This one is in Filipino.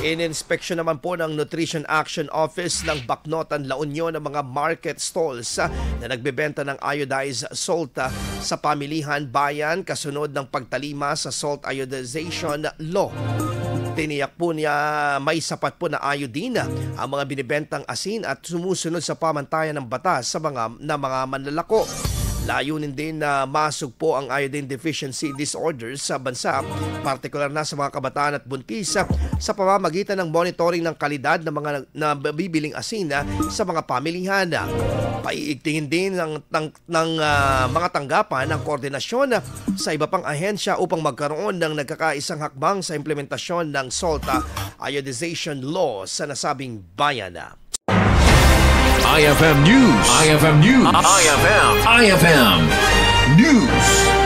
Ininspeksyon naman po ng Nutrition Action Office ng Bacnotan, La Union ang mga market stalls na nagbebenta ng iodized salt sa pamilihan bayan kasunod ng pagtalima sa salt iodization law. Tiniyak po niya may sapat po na iodine ang mga binibentang asin at sumusunod sa pamantayan ng batas sa mga manlalako. Layunin din na masugpo ang iodine deficiency disorders sa bansa, partikular na sa mga kabataan at buntis sa pamamagitan ng monitoring ng kalidad ng mga nabibiling asin sa mga pamilihan. Paiigtingin din ng mga tanggapan ng koordinasyon sa iba pang ahensya upang magkaroon ng nagkakaisang hakbang sa implementasyon ng salt iodization law sa nasabing bayan. IFM News. IFM News. IFM News.